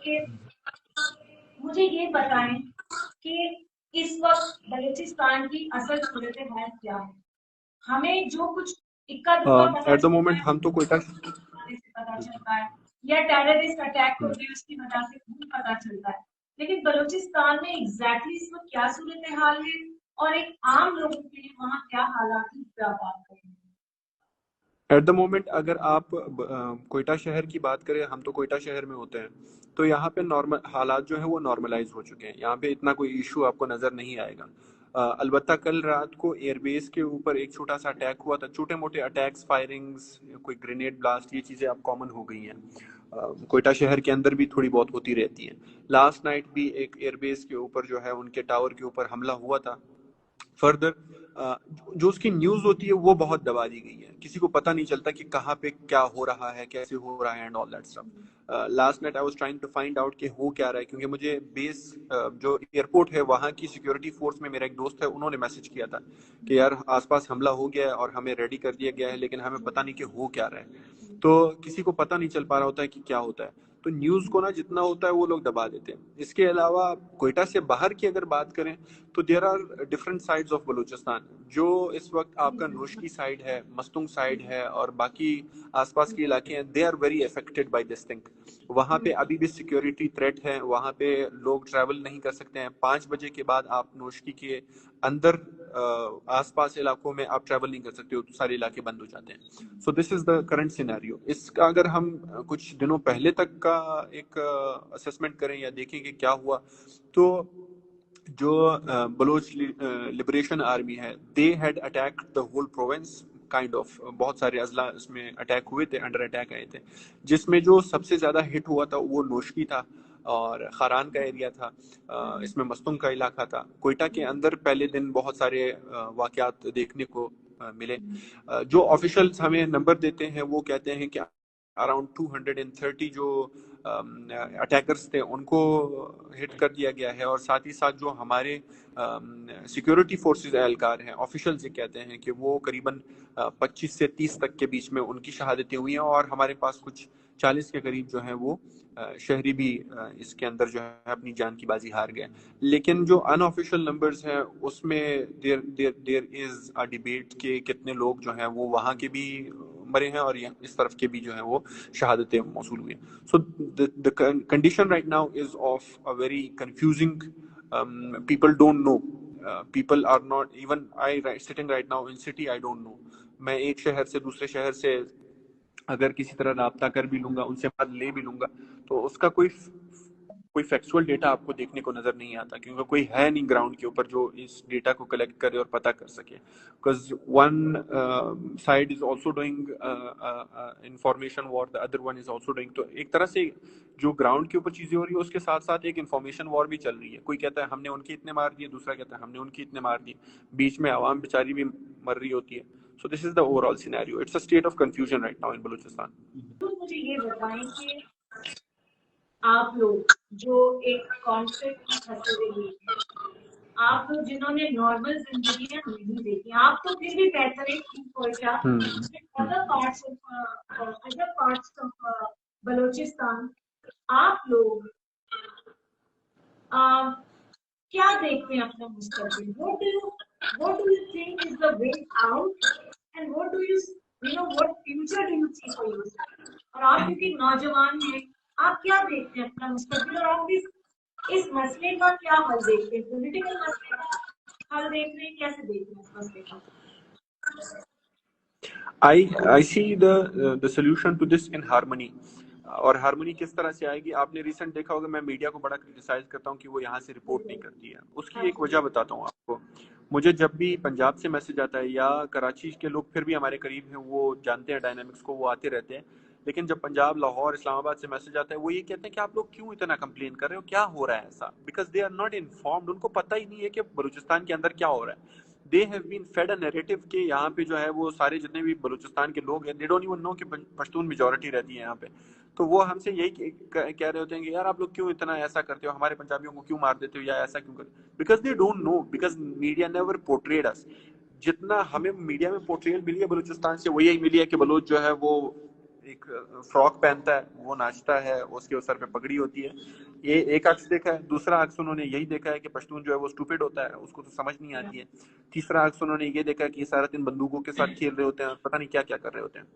کہ مجھے یہ بتائیں کہ اس وقت بلوچستان کی اصل صورتحال کیا ہے. ہمیں جو کچھ اکا دکا پتا ایٹ دا چلتا مومنٹ ہے ہم تو کوئٹہ پتا چلتا ہے یا ٹیررسٹ اٹیک ہوتے ہیں اس کی وجہ سے پتا چلتا ہے, لیکن بلوچستان میں ایگزیکٹلی اس وقت کیا صورتحال ہے اور ایک عام لوگوں کے لیے وہاں کیا حالات ہیں, کیا بات کریں گے. ایٹ دا مومنٹ اگر آپ کوئٹہ شہر کی بات کریں, ہم تو کوئٹہ شہر میں ہوتے ہیں, تو یہاں پہ نارمل حالات جو ہیں وہ نارملائز ہو چکے ہیں. یہاں پہ اتنا کوئی ایشو آپ کو نظر نہیں آئے گا. البتہ کل رات کو ایئر بیس کے اوپر ایک چھوٹا سا اٹیک ہوا تھا. چھوٹے موٹے اٹیکس, فائرنگز, کوئی گرینیڈ بلاسٹ, یہ چیزیں اب کامن ہو گئی ہیں. کوئٹہ شہر کے اندر بھی تھوڑی بہت ہوتی رہتی ہیں. لاسٹ نائٹ بھی ایک ایئر بیس کے اوپر جو ہے ان کے ٹاور کے اوپر حملہ ہوا تھا. فردر جو اس کی نیوز ہوتی ہے وہ بہت دبا دی گئی ہے. کسی کو پتہ نہیں چلتا کہ کہاں پہ کیا ہو رہا ہے, کیسے ہو رہا ہے, and all that stuff. Last night I was trying to find out کہ ہو کیا رہا ہے, کیونکہ مجھے بیس جو ایئرپورٹ ہے وہاں کی سیکورٹی فورس میں میرا ایک دوست ہے, انہوں نے میسج کیا تھا کہ یار آس پاس حملہ ہو گیا ہے اور ہمیں ریڈی کر دیا گیا ہے, لیکن ہمیں پتہ نہیں کہ ہو کیا رہا ہے. تو کسی کو پتہ نہیں چل پا رہا ہوتا ہے کہ کیا ہوتا ہے. تو نیوز کو نا جتنا ہوتا ہے وہ لوگ دبا دیتے ہیں. اس کے علاوہ کوئٹہ سے باہر کی اگر بات کریں تو there are different sides of Balochistan. جو اس وقت آپ کا نوشکی سائڈ ہے, مستنگ سائڈ ہے, اور باقی آس پاس کے علاقے ہیں, they are very affected by this thing. وہاں پہ ابھی بھی سیکیورٹی تھریٹ ہے. وہاں پہ لوگ ٹریول نہیں کر سکتے ہیں. 5 بجے کے بعد آپ نوشکی کے اندر آس پاس علاقوں میں آپ ٹریول نہیں کر سکتے ہو, سارے علاقے بند ہو جاتے ہیں. سو دس از دا کرنٹ سینیریو. اس کا اگر ہم کچھ دنوں پہلے تک کا ایک اسسمنٹ کریں یا دیکھیں کہ کیا ہوا, تو جو بلوچ لبریشن آرمی ہے, they had attack the whole province kind of. بہت سارے اضلاع اس میں اٹیک ہوئے تھے, انڈر اٹیک آئے تھے, جس میں جو سب سے زیادہ ہٹ ہوا تھا وہ نوشکی تھا اور خاران کا ایریا تھا. اس میں مستنگ کا علاقہ تھا. کوئٹہ کے اندر پہلے دن بہت سارے واقعات دیکھنے کو ملے. جو آفیشلز ہمیں نمبر دیتے ہیں وہ کہتے ہیں کہ اراؤنڈ 230 جو اٹیکرز تھے ان کو ہٹ کر دیا گیا ہے, اور ساتھ ہی ساتھ جو ہمارے سیکیورٹی فورسز اہلکار ہیں, آفیشلز یہ کہتے ہیں کہ وہ قریباً 25 سے 30 تک کے بیچ میں ان کی شہادتیں ہوئی ہیں, اور ہمارے پاس کچھ 40 کے قریب جو ہیں وہ شہری بھی اس کے اندر جو ہے اپنی جان کی بازی ہار گئے. لیکن جو ان آفیشیل نمبرز ہیں اس میں دیر از اے ڈیبیٹ کہ کتنے لوگ جو ہیں وہ وہاں کے بھی مرے ہیں اور اس طرف کے بھی جو ہیں وہ شہادتیں موصول ہوئی ہیں. سو the condition right now is of a very confusing. People don't know. People are not even sitting right now in city, I don't know. میں ایک شہر سے دوسرے شہر سے اگر کسی طرح رابطہ کر بھی لوں گا, ان سے بات لے بھی لوں گا, تو اس کا کوئی فیکچوئل ڈیٹا آپ کو دیکھنے کو نظر نہیں آتا, کیونکہ کوئی ہے نہیں گراؤنڈ کے اوپر جو اس ڈیٹا کو کلیکٹ کرے اور پتہ کر سکے. Because one side is also doing information war, the other one is also doing. تو ایک طرح سے جو گراؤنڈ کے اوپر چیزیں ہو رہی ہیں اس کے ساتھ ساتھ ایک انفارمیشن وار بھی چل رہی ہے. کوئی کہتا ہے ہم نے ان کے اتنے مار دیے, دوسرا کہتا ہے ہم نے ان کے اتنے مار دیے, بیچ میں عوام بیچاری بھی مر رہی ہوتی ہے. So this is the overall scenario. It's a state of confusion right now in Balochistan. مجھے یہ بتائیں کہ آپ لوگ جو ایک کانفلکٹ میں پھنسے ہوئے ہیں, آپ لوگ جنہوں نے نارمل زندگیاں نہیں دیکھی, آپ تو پھر بھی بہتر ہے Quetta, other parts of Balochistan, آپ لوگ کیا دیکھتے ہیں اپنا مستقبل؟ what do you think is the way out and what do you what future do you see for yourself? اور آپ کیونکہ نوجوان ہیں, آپ کیا دیکھتے ہیں اپنا مستقبل, اور آپ اس مسئلے کا کیا حل دیکھتے ہیں؟ پولیٹیکل مسئلے کا حل دیکھ رہے ہیں, کیسے دیکھ رہے ہیں اس مسئلے کا؟ I see the solution to this in harmony. اور ہارمونی کس طرح سے آئے گی؟ آپ نے ریسنٹ دیکھا ہوگا میں میڈیا کو بڑا کرٹیسائز کرتا ہوں کہ وہ یہاں سے رپورٹ نہیں کرتی ہے. اس کی ایک وجہ بتاتا ہوں آپ کو. مجھے جب بھی پنجاب سے میسج آتا ہے یا کراچی کے لوگ پھر بھی ہمارے قریب ہیں, وہ جانتے ہیں ڈائنامکس کو, وہ آتے رہتے ہیں, لیکن جب پنجاب, لاہور, اسلام آباد سے میسج آتا ہے وہ یہ کہتے ہیں کہ آپ لوگ کیوں اتنا کمپلین کر رہے ہو, کیا ہو رہا ہے ایسا؟ Because they are not informed. ان کو پتہ ہی نہیں ہے کہ بلوچستان کے اندر کیا ہو رہا ہے. they have been fed a narrative کہ یہاں پہ جو ہے وہ سارے جتنے بھی بلوچستان کے لوگ ہیں they don't even know کہ پشتون میجورٹی رہتی ہے یہاں پہ. تو وہ ہم سے یہی کہہ رہے ہوتے ہیں کہ یار آپ لوگ کیوں اتنا ایسا کرتے ہو, ہمارے پنجابیوں کو کیوں مار دیتے ہو, یا ایسا کیوں کرتے ہو. Because they don't know, because media never portrayed us. جتنا ہمیں میڈیا میں پورٹریل ملی ہے بلوچستان سے وہ یہی ملی ہے کہ بلوچ جو ہے وہ ایک فراک پہنتا ہے, وہ ناچتا ہے, اس کے سر پہ پگڑی ہوتی ہے. یہ ایک عکس دیکھا ہے. دوسرا عکس انہوں نے یہی دیکھا ہے کہ پشتون جو ہے وہ اسٹوپڈ ہوتا ہے, اس کو تو سمجھ نہیں آتی ہے. تیسرا عکس انہوں نے یہ دیکھا ہے کہ یہ سارا دن بندوقوں کے ساتھ کھیل رہے ہوتے ہیں, پتہ نہیں کیا کیا کر رہے ہوتے ہیں.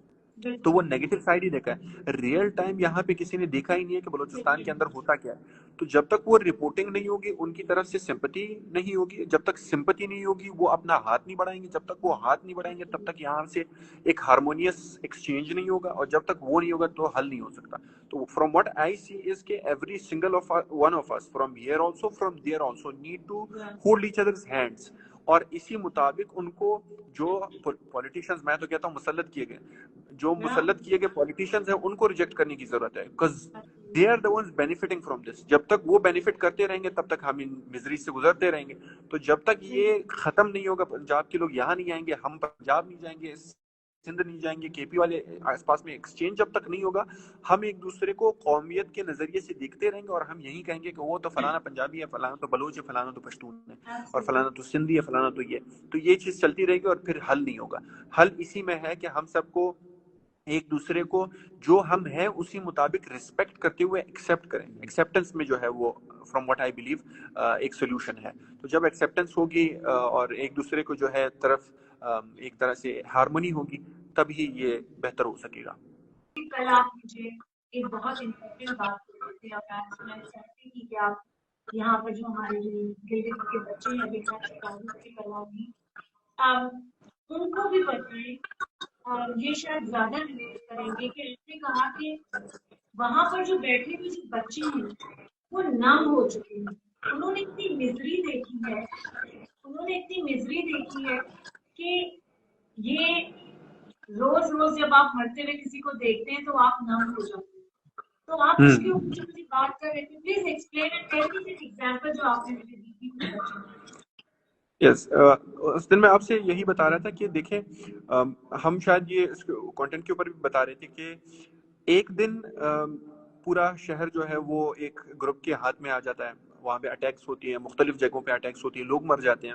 تو وہ نیگیٹو سائڈ ہی دیکھا ہے. ریئل ٹائم یہاں پہ کسی نے دیکھا ہی نہیں ہے کہ بلوچستان کے اندر ہوتا کیا ہے. تو جب تک وہ رپورٹنگ نہیں ہوگی, ان کی طرف سے سمپتی نہیں ہوگی, جب تک سمپتی نہیں ہوگی وہ اپنا ہاتھ نہیں بڑھائیں گے, جب تک وہ ہاتھ نہیں بڑھائیں گے تب تک یہاں سے ایک ہارمونیس ایکسچینج نہیں ہوگا, اور جب تک وہ نہیں ہوگا تو حل نہیں ہو سکتا. تو from what I see is کہ every single one of us from here also from there also need to hold each others hands, اور اسی مطابق ان کو جو پولیٹیشینز, میں تو کہتا ہوں مسلط کیے گئے, جو مسلط کیے گئے پولیٹیشینز ہیں ان کو ریجیکٹ کرنے کی ضرورت ہے, because they are the ones benefiting from this. جب تک وہ بینیفٹ کرتے رہیں گے تب تک ہم ان مزری سے گزرتے رہیں گے. تو جب تک یہ ختم نہیں ہوگا, پنجاب کے لوگ یہاں نہیں آئیں گے, ہم پنجاب نہیں جائیں گے, سندھ نہیں جائیں گے, کے پی والے آس پاس میں ایکسچینج جب تک نہیں ہوگا, ہم ایک دوسرے کو قومیت کے نظریے سے دیکھتے رہیں گے, اور ہم یہی کہیں گے کہ وہ تو فلانا پنجابی ہے, فلانا تو بلوچ ہے, فلانا تو پشتون ہے, اور فلانا تو سندھی ہے, فلانا تو یہ. تو یہ چیز چلتی رہے گی اور پھر حل نہیں ہوگا. حل اسی میں ہے کہ ہم سب کو ایک دوسرے کو جو ہم ہیں اسی مطابق رسپیکٹ کرتے ہوئے ایکسیپٹ کریں. ایکسیپٹنس میں جو ہے وہ فرام واٹ آئی بلیو ایک سولوشن ہے. تو جب ایکسیپٹنس ہوگی اور ایک دوسرے کو جو ہے طرف ایک طرح سے ہارمونی ہوگی, تبھی یہ بہتر ہو سکے گا. کل آپ مجھے ایک بہت امپورٹنٹ بات کرتے تھے, اور میں چاہتی تھی کہ آپ یہاں پر جو ہمارے گرد کے بچے ہیں بیٹا تعلق کے کرواؤں, ان کو بھی بتائیں, اور یہ شاید زیادہ ریلیٹ کریں گے کہ اس نے کہا کہ وہاں پر جو بیٹھے ہوئے جو بچے ہیں وہ نم ہو چکے ہیں. انہوں نے اتنی مزری دیکھی ہے, انہوں نے اتنی مزری دیکھی ہے کہ یہ روز روز جب آپ مرتے ہوئے کسی کو دیکھتے ہیں تو آپ نم ہو جاتے ہیں. تو آپ اس کے اوپر جو مجھے بات کر رہے تھے, please explain and tell me this example جو آپ نے مجھے دی تھی اس بچے میں. یس, اس دن میں آپ سے یہی بتا رہا تھا کہ دیکھیں, ہم شاید یہ اس کانٹینٹ کے اوپر بھی بتا رہے تھے کہ ایک دن پورا شہر جو ہے وہ ایک گروپ کے ہاتھ میں آ جاتا ہے, وہاں پہ اٹیکس ہوتی ہیں, مختلف جگہوں پہ اٹیکس ہوتی ہیں, لوگ مر جاتے ہیں,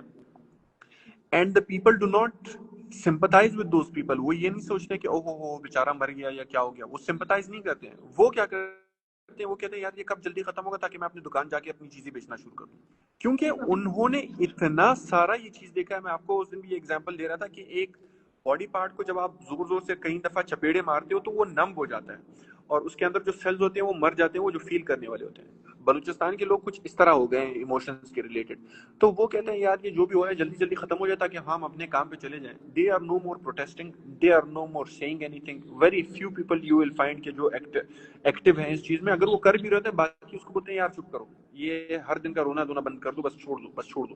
and the people do not sympathise with those people. وہ یہ نہیں سوچتے کہ او ہو بیچارہ مر گیا یا کیا ہو گیا, وہ سمپتائز نہیں کرتے ہیں. وہ کیا کرتے ہیں, وہ کہتے ہیں یار یہ کب جلدی ختم ہوگا تاکہ میں اپنی دکان جا کے اپنی چیزیں بیچنا شروع کر دوں, کیونکہ انہوں نے اتنا سارا یہ چیز دیکھا ہے. میں آپ کو اس دن بھی یہ ایگزامپل دے رہا تھا کہ ایک باڈی پارٹ کو جب آپ زور زور سے کئی دفعہ چپیڑے مارتے ہو تو وہ نم ہو جاتا ہے, اور اس کے اندر جو سیلز ہوتے ہیں وہ مر جاتے ہیں, وہ جو فیل کرنے والے ہوتے ہیں. بلوچستان کے لوگ کچھ اس طرح ہو گئے ہیں ایموشنز کے ریلیٹڈ. تو وہ کہتے ہیں یار یہ جو بھی ہو ہے جلدی جلدی ختم ہو جائے تاکہ ہم اپنے کام پہ چلے جائیں. They are no more protesting, they are no more seeing anything. Very few people you will find کہ جو ایکٹیو ہیں اس چیز میں. اگر وہ کر بھی رہتے ہیں باقی اس کو بولتے ہیں یار چپ کرو, یہ ہر دن کا رونا دھونا بند کر دو, بس چھوڑ دو, بس چھوڑ دو.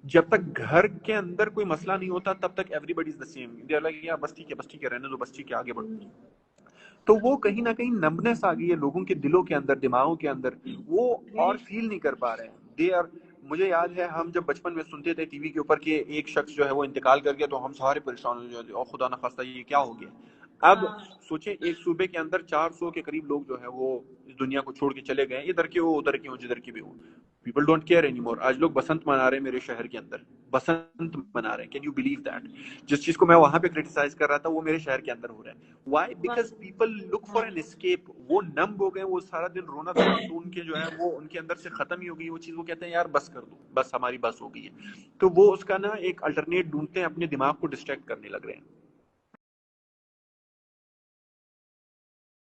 جب تک گھر کے اندر کوئی مسئلہ نہیں ہوتا تب تک everybody is the same. They are like یار بس ٹھیک ہے رہنے دو, بس ٹھیک ہے آگے بڑھو. تو وہ کہیں نہ کہیں نمبنس آ گئی ہے لوگوں کے دلوں کے اندر, دماغوں کے اندر, وہ اور فیل نہیں کر پا رہے ہیں. دے آر, مجھے یاد ہے ہم جب بچپن میں سنتے تھے ٹی وی کے اوپر کہ ایک شخص جو ہے وہ انتقال کر گیا تو ہم سارے پریشان ہو جاتے, اور خدا نخواستہ یہ کیا ہو گیا. اب سوچیں ایک صوبے کے اندر 400 کے قریب لوگ جو ہے وہ اس دنیا کو چھوڑ کے چلے گئے, ادھر کے ہو ادھر کے ہو جدھر کے بھی ہوں. People don't care any more. آج لوگ بسنت منا رہے ہیں میرے شہر کے اندر, بسنت منا رہے ہیں. Can you believe that? جس چیز کو میں وہاں پہ کرٹیسائز کر رہا تھا وہ میرے شہر کے اندر ہو رہا ہے. Why? Because people look for an escape. وہ نمب ہو گئے, وہ سارا دن رونا دھونا تو ان کے جو ہے وہ ان کے اندر سے ختم ہی ہو گئی وہ چیز. وہ کہتے ہیں یار بس کر دو, بس ہماری بس ہو گئی ہے. تو وہ اس کا نا ایک الٹرنیٹ ڈھونڈتے ہیں, اپنے دماغ کو ڈسٹریکٹ کرنے لگ رہے ہیں.